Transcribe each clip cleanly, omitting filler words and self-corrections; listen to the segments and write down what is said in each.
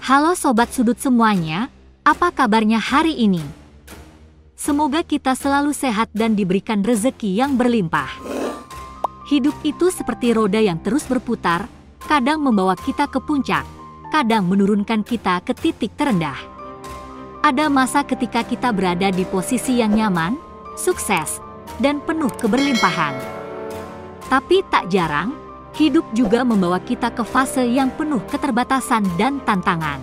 Halo Sobat Sudut semuanya, apa kabarnya hari ini? Semoga kita selalu sehat dan diberikan rezeki yang berlimpah. Hidup itu seperti roda yang terus berputar, kadang membawa kita ke puncak, kadang menurunkan kita ke titik terendah. Ada masa ketika kita berada di posisi yang nyaman, sukses, dan penuh keberlimpahan. Tapi tak jarang, hidup juga membawa kita ke fase yang penuh keterbatasan dan tantangan.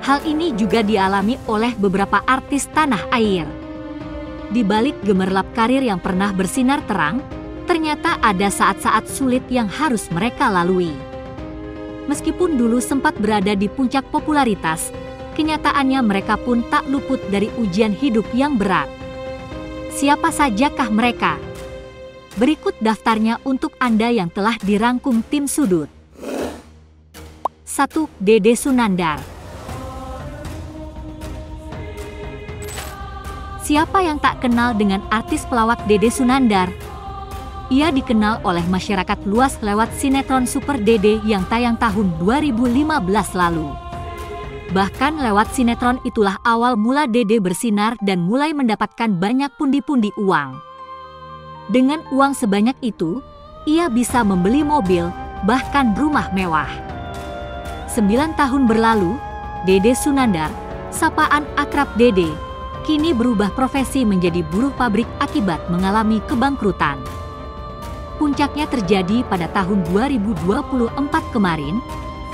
Hal ini juga dialami oleh beberapa artis tanah air. Di balik gemerlap karir yang pernah bersinar terang, ternyata ada saat-saat sulit yang harus mereka lalui. Meskipun dulu sempat berada di puncak popularitas, kenyataannya mereka pun tak luput dari ujian hidup yang berat. Siapa sajakah mereka? Berikut daftarnya untuk Anda yang telah dirangkum tim Sudut. 1. Dede Sunandar. Siapa yang tak kenal dengan artis pelawak Dede Sunandar? Ia dikenal oleh masyarakat luas lewat sinetron Super Dede yang tayang tahun 2015 lalu. Bahkan lewat sinetron itulah awal mula Dede bersinar dan mulai mendapatkan banyak pundi-pundi uang. Dengan uang sebanyak itu, ia bisa membeli mobil, bahkan rumah mewah. 9 tahun berlalu, Dede Sunandar, sapaan akrab Dede, kini berubah profesi menjadi buruh pabrik akibat mengalami kebangkrutan. Puncaknya terjadi pada tahun 2024 kemarin,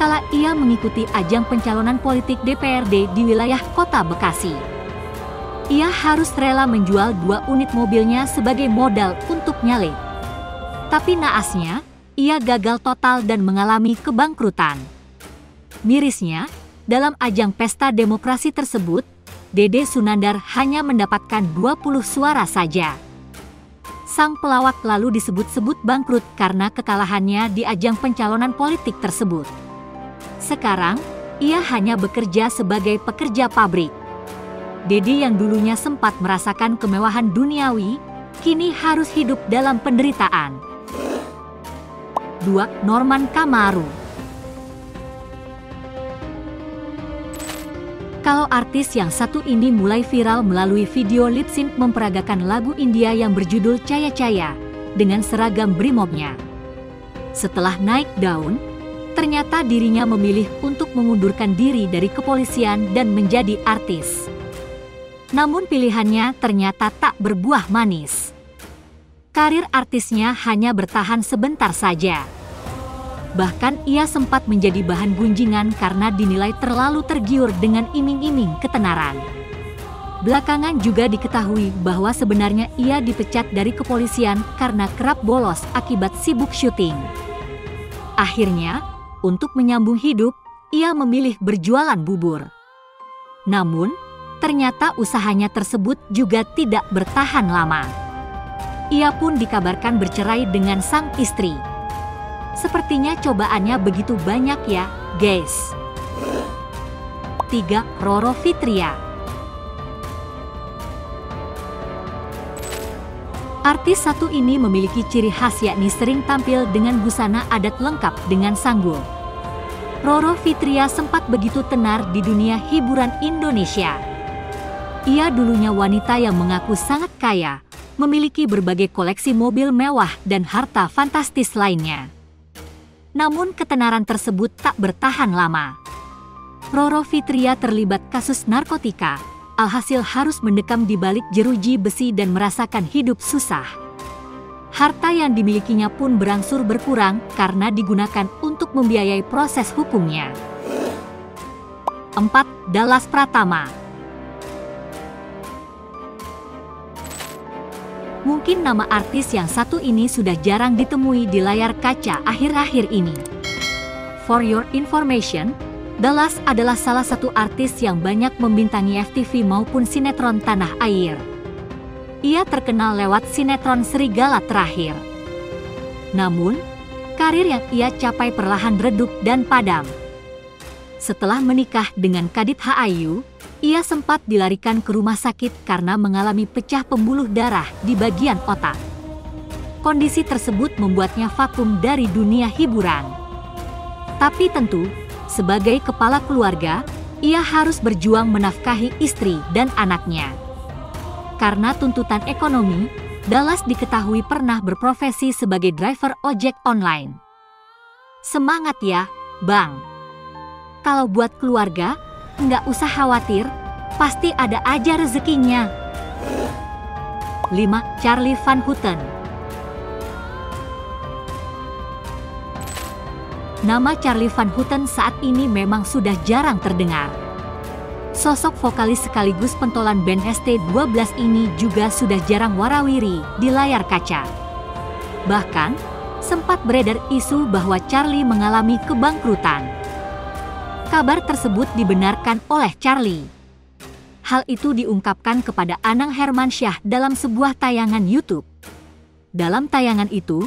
kala ia mengikuti ajang pencalonan politik DPRD di wilayah Kota Bekasi. Ia harus rela menjual 2 unit mobilnya sebagai modal untuk nyalek. Tapi naasnya, ia gagal total dan mengalami kebangkrutan. Mirisnya, dalam ajang pesta demokrasi tersebut, Dede Sunandar hanya mendapatkan 20 suara saja. Sang pelawak lalu disebut-sebut bangkrut karena kekalahannya di ajang pencalonan politik tersebut. Sekarang, ia hanya bekerja sebagai pekerja pabrik. Dede yang dulunya sempat merasakan kemewahan duniawi, kini harus hidup dalam penderitaan. 2. Norman Kamaru. Kalau artis yang satu ini mulai viral melalui video lip sync memperagakan lagu India yang berjudul Caya Caya dengan seragam brimobnya. Setelah naik daun, ternyata dirinya memilih untuk mengundurkan diri dari kepolisian dan menjadi artis. Namun pilihannya ternyata tak berbuah manis. Karir artisnya hanya bertahan sebentar saja. Bahkan ia sempat menjadi bahan gunjingan karena dinilai terlalu tergiur dengan iming-iming ketenaran. Belakangan juga diketahui bahwa sebenarnya ia dipecat dari kepolisian karena kerap bolos akibat sibuk syuting. Akhirnya, untuk menyambung hidup, ia memilih berjualan bubur. Namun, ternyata usahanya tersebut juga tidak bertahan lama. Ia pun dikabarkan bercerai dengan sang istri. Sepertinya cobaannya begitu banyak ya, guys. 3. Roro Fitria. Artis satu ini memiliki ciri khas yakni sering tampil dengan busana adat lengkap dengan sanggul. Roro Fitria sempat begitu tenar di dunia hiburan Indonesia. Ia dulunya wanita yang mengaku sangat kaya, memiliki berbagai koleksi mobil mewah dan harta fantastis lainnya. Namun ketenaran tersebut tak bertahan lama. Roro Fitria terlibat kasus narkotika, alhasil harus mendekam di balik jeruji besi dan merasakan hidup susah. Harta yang dimilikinya pun berangsur berkurang karena digunakan untuk membiayai proses hukumnya. 4. Dallas Pratama. Mungkin nama artis yang satu ini sudah jarang ditemui di layar kaca akhir-akhir ini. For your information, Dallas adalah salah satu artis yang banyak membintangi FTV maupun sinetron tanah air. Ia terkenal lewat sinetron Serigala Terakhir. Namun, karir yang ia capai perlahan redup dan padam. Setelah menikah dengan Kadit Hayu, ia sempat dilarikan ke rumah sakit karena mengalami pecah pembuluh darah di bagian otak. Kondisi tersebut membuatnya vakum dari dunia hiburan. Tapi tentu, Sebagai kepala keluarga, ia harus berjuang menafkahi istri dan anaknya. Karena tuntutan ekonomi, Dallas diketahui pernah berprofesi sebagai driver ojek online. Semangat ya, Bang! Kalau buat keluarga, nggak usah khawatir, pasti ada aja rezekinya. 5. Charlie Van Houten. Nama Charlie Van Houten saat ini memang sudah jarang terdengar. Sosok vokalis sekaligus pentolan band ST12 ini juga sudah jarang warawiri di layar kaca. Bahkan, sempat beredar isu bahwa Charlie mengalami kebangkrutan. Kabar tersebut dibenarkan oleh Charlie. Hal itu diungkapkan kepada Anang Hermansyah dalam sebuah tayangan YouTube. Dalam tayangan itu,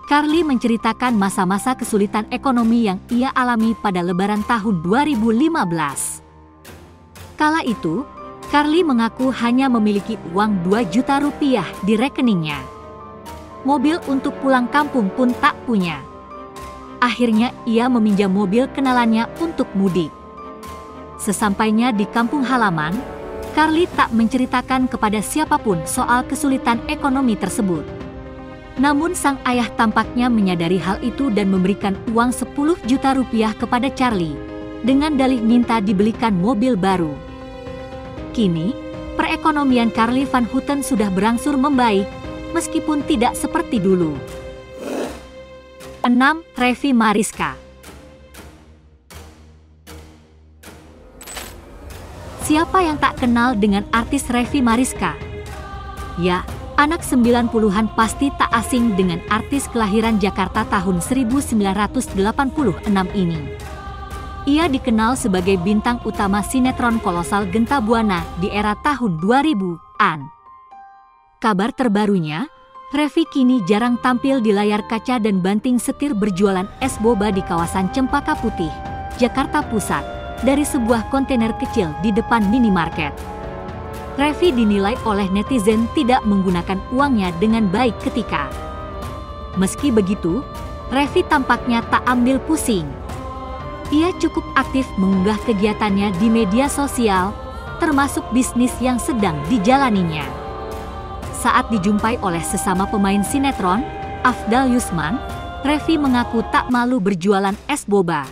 Charlie menceritakan masa-masa kesulitan ekonomi yang ia alami pada Lebaran tahun 2015. Kala itu, Charlie mengaku hanya memiliki uang 2 juta rupiah di rekeningnya. Mobil untuk pulang kampung pun tak punya. Akhirnya ia meminjam mobil kenalannya untuk mudik. Sesampainya di kampung halaman, Charlie tak menceritakan kepada siapapun soal kesulitan ekonomi tersebut. Namun sang ayah tampaknya menyadari hal itu dan memberikan uang 10 juta rupiah kepada Charlie, dengan dalih minta dibelikan mobil baru. Kini, perekonomian Charlie Van Houten sudah berangsur membaik, meskipun tidak seperti dulu. 6. Revi Mariska. Siapa yang tak kenal dengan artis Revi Mariska? Ya, anak 90-an pasti tak asing dengan artis kelahiran Jakarta tahun 1986 ini. Ia dikenal sebagai bintang utama sinetron kolosal Genta Buana di era tahun 2000-an. Kabar terbarunya, Revi kini jarang tampil di layar kaca dan banting setir berjualan es boba di kawasan Cempaka Putih, Jakarta Pusat, dari sebuah kontainer kecil di depan minimarket. Revi dinilai oleh netizen tidak menggunakan uangnya dengan baik ketika. Meski begitu, Revi tampaknya tak ambil pusing. Ia cukup aktif mengunggah kegiatannya di media sosial, termasuk bisnis yang sedang dijalaninya. Saat dijumpai oleh sesama pemain sinetron, Afdal Yusman, Revi mengaku tak malu berjualan es boba.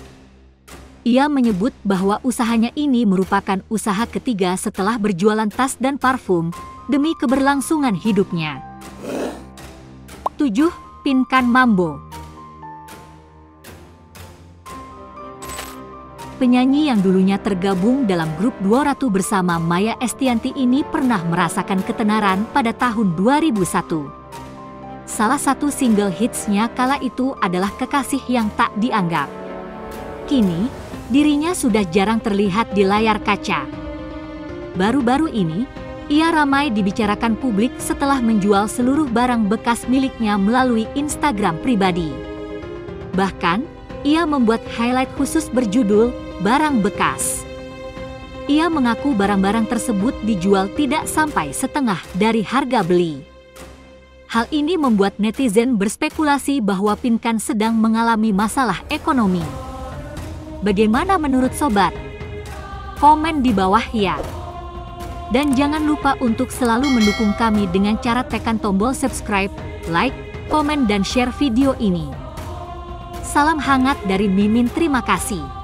Ia menyebut bahwa usahanya ini merupakan usaha ketiga setelah berjualan tas dan parfum demi keberlangsungan hidupnya. 7. Pinkan Mambo. Penyanyi yang dulunya tergabung dalam grup Duo Ratu bersama Maya Estianty ini pernah merasakan ketenaran pada tahun 2001. Salah satu single hitsnya kala itu adalah Kekasih Yang Tak Dianggap. Kini, dirinya sudah jarang terlihat di layar kaca. Baru-baru ini, ia ramai dibicarakan publik setelah menjual seluruh barang bekas miliknya melalui Instagram pribadi. Bahkan, ia membuat highlight khusus berjudul Barang Bekas. Ia mengaku barang-barang tersebut dijual tidak sampai setengah dari harga beli. Hal ini membuat netizen berspekulasi bahwa Pinkan sedang mengalami masalah ekonomi. Bagaimana menurut sobat? Komen di bawah ya. Dan jangan lupa untuk selalu mendukung kami dengan cara tekan tombol subscribe, like, komen dan share video ini. Salam hangat dari Mimin, terima kasih.